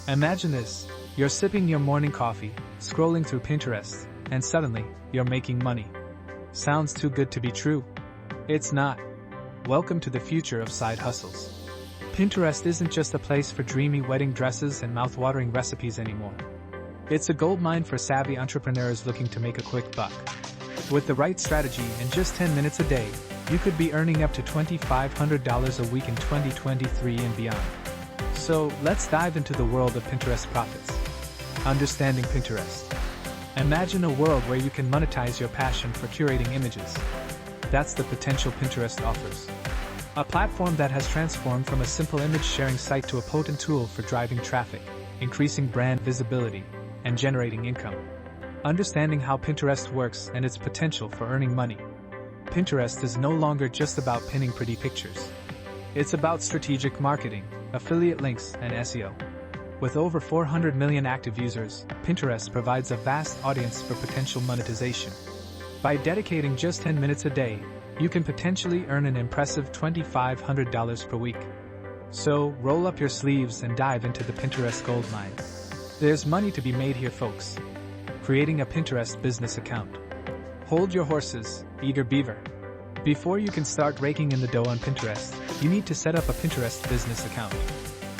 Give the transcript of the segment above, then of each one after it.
Imagine this, you're sipping your morning coffee, scrolling through Pinterest, and suddenly, you're making money. Sounds too good to be true? It's not. Welcome to the future of side hustles. Pinterest isn't just a place for dreamy wedding dresses and mouth-watering recipes anymore. It's a goldmine for savvy entrepreneurs looking to make a quick buck. With the right strategy and just 10 minutes a day, you could be earning up to $2,500 a week in 2023 and beyond. So, let's dive into the world of Pinterest profits. Understanding Pinterest. Imagine a world where you can monetize your passion for curating images. That's the potential Pinterest offers. A platform that has transformed from a simple image-sharing site to a potent tool for driving traffic, increasing brand visibility, and generating income. Understanding how Pinterest works and its potential for earning money. Pinterest is no longer just about pinning pretty pictures. It's about strategic marketing, affiliate links, and SEO. With over 400 million active users, Pinterest provides a vast audience for potential monetization. By dedicating just 10 minutes a day, you can potentially earn an impressive $2,500 per week. So, roll up your sleeves and dive into the Pinterest goldmine. There's money to be made here, folks. Creating a Pinterest business account. Hold your horses, eager beaver. Before you can start raking in the dough on Pinterest, you need to set up a Pinterest business account.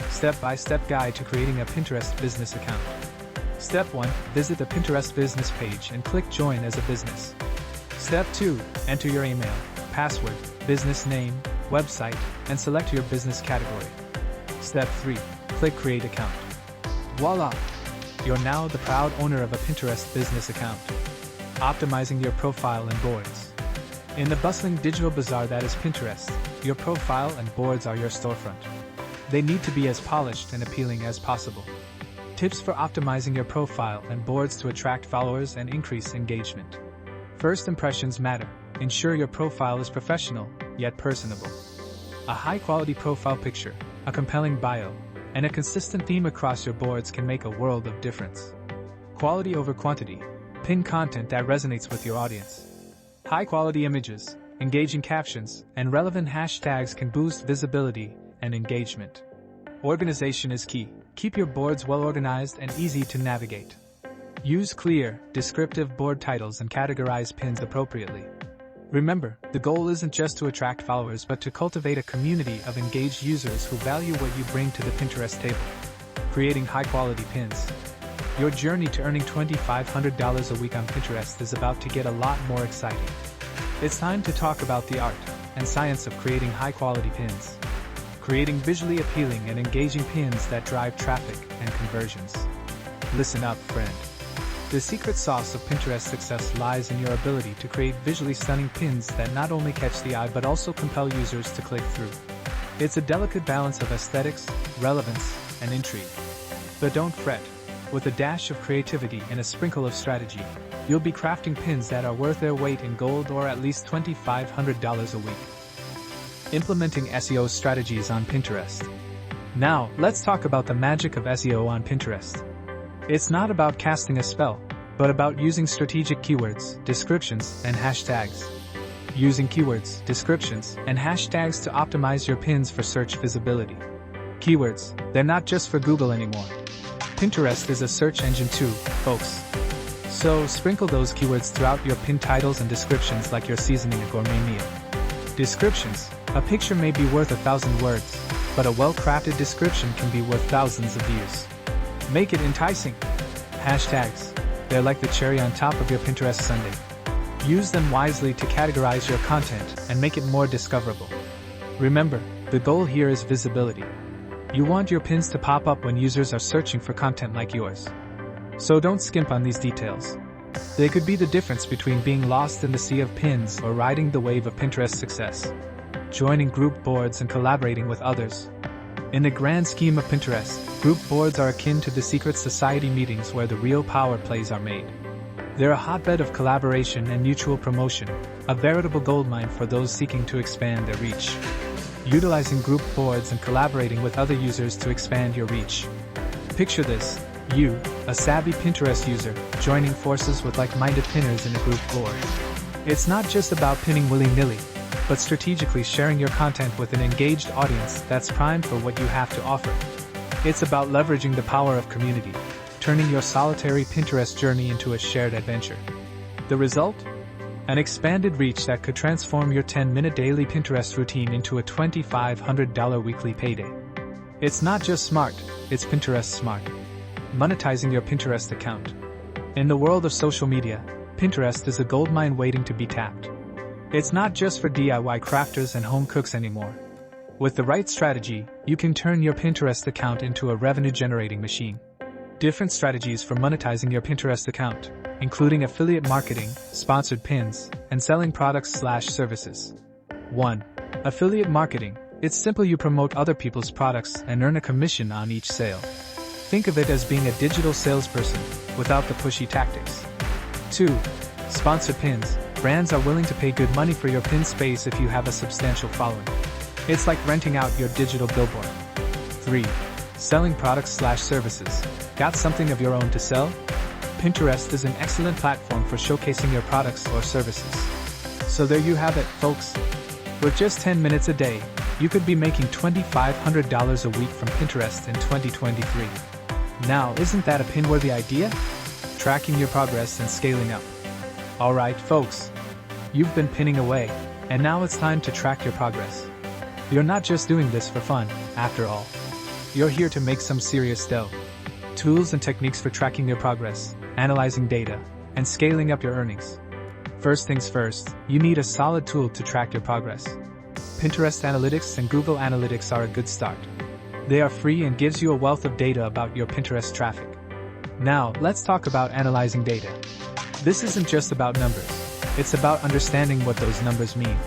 Step-by-step guide to creating a Pinterest business account. Step 1. Visit the Pinterest business page and click Join as a business. Step 2. Enter your email, password, business name, website, and select your business category. Step 3. Click Create Account. Voila! You're now the proud owner of a Pinterest business account. Optimizing your profile and boards. In the bustling digital bazaar that is Pinterest, your profile and boards are your storefront. They need to be as polished and appealing as possible. Tips for optimizing your profile and boards to attract followers and increase engagement. First impressions matter. Ensure your profile is professional, yet personable. A high-quality profile picture, a compelling bio, and a consistent theme across your boards can make a world of difference. Quality over quantity. Pin content that resonates with your audience. High-quality images, engaging captions, and relevant hashtags can boost visibility and engagement. Organization is key. Keep your boards well organized and easy to navigate. Use clear, descriptive board titles and categorize pins appropriately. Remember, the goal isn't just to attract followers but to cultivate a community of engaged users who value what you bring to the Pinterest table. Creating high-quality pins. Your journey to earning $2,500 a week on Pinterest is about to get a lot more exciting. It's time to talk about the art and science of creating high-quality pins. Creating visually appealing and engaging pins that drive traffic and conversions. Listen up, friend. The secret sauce of Pinterest success lies in your ability to create visually stunning pins that not only catch the eye but also compel users to click through. It's a delicate balance of aesthetics, relevance, and intrigue. But don't fret. With a dash of creativity and a sprinkle of strategy, you'll be crafting pins that are worth their weight in gold or at least $2,500 a week. Implementing SEO strategies on Pinterest. Now, let's talk about the magic of SEO on Pinterest. It's not about casting a spell, but about using strategic keywords, descriptions, and hashtags. Using keywords, descriptions, and hashtags to optimize your pins for search visibility. Keywords, they're not just for Google anymore. Pinterest is a search engine too, folks. So sprinkle those keywords throughout your pin titles and descriptions like you're seasoning a gourmet meal. Descriptions. A picture may be worth 1,000 words, but a well-crafted description can be worth thousands of views. Make it enticing. Hashtags. They're like the cherry on top of your Pinterest sundae. Use them wisely to categorize your content and make it more discoverable. Remember, the goal here is visibility. You want your pins to pop up when users are searching for content like yours. So don't skimp on these details. They could be the difference between being lost in the sea of pins or riding the wave of Pinterest success. Joining group boards and collaborating with others. In the grand scheme of Pinterest, group boards are akin to the secret society meetings where the real power plays are made. They're a hotbed of collaboration and mutual promotion, a veritable goldmine for those seeking to expand their reach. Utilizing group boards and collaborating with other users to expand your reach. Picture this, you, a savvy Pinterest user, joining forces with like-minded pinners in a group board. It's not just about pinning willy-nilly, but strategically sharing your content with an engaged audience that's primed for what you have to offer. It's about leveraging the power of community, turning your solitary Pinterest journey into a shared adventure. The result? An expanded reach that could transform your 10-minute daily Pinterest routine into a $2,500 weekly payday. It's not just smart, it's Pinterest smart. Monetizing your Pinterest account. In the world of social media, Pinterest is a goldmine waiting to be tapped. It's not just for DIY crafters and home cooks anymore. With the right strategy, you can turn your Pinterest account into a revenue-generating machine. Different strategies for monetizing your Pinterest account, including affiliate marketing, sponsored pins, and selling products/services. 1. Affiliate marketing. It's simple. You promote other people's products and earn a commission on each sale. Think of it as being a digital salesperson, without the pushy tactics. 2. Sponsored pins. Brands are willing to pay good money for your pin space if you have a substantial following. It's like renting out your digital billboard. 3. Selling products/services. Got something of your own to sell? Pinterest is an excellent platform for showcasing your products or services. So there you have it, folks. With just 10 minutes a day, you could be making $2,500 a week from Pinterest in 2023. Now, isn't that a pin-worthy idea? Tracking your progress and scaling up. Alright, folks. You've been pinning away, and now it's time to track your progress. You're not just doing this for fun, after all. You're here to make some serious dough. Tools and techniques for tracking your progress, analyzing data, and scaling up your earnings. First things first, you need a solid tool to track your progress. Pinterest Analytics and Google Analytics are a good start. They are free and gives you a wealth of data about your Pinterest traffic. Now, let's talk about analyzing data. This isn't just about numbers. It's about understanding what those numbers mean.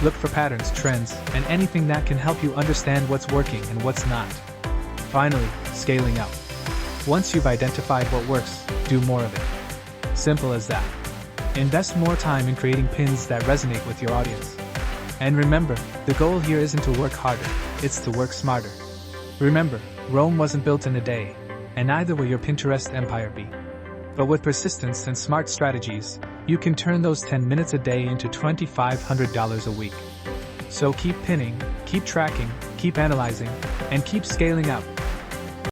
Look for patterns, trends, and anything that can help you understand what's working and what's not. Finally, scaling up. Once you've identified what works, do more of it. Simple as that. Invest more time in creating pins that resonate with your audience. And remember, the goal here isn't to work harder, it's to work smarter. Remember, Rome wasn't built in a day, and neither will your Pinterest empire be. But with persistence and smart strategies, you can turn those 10 minutes a day into $2,500 a week. So keep pinning, keep tracking, keep analyzing, and keep scaling up.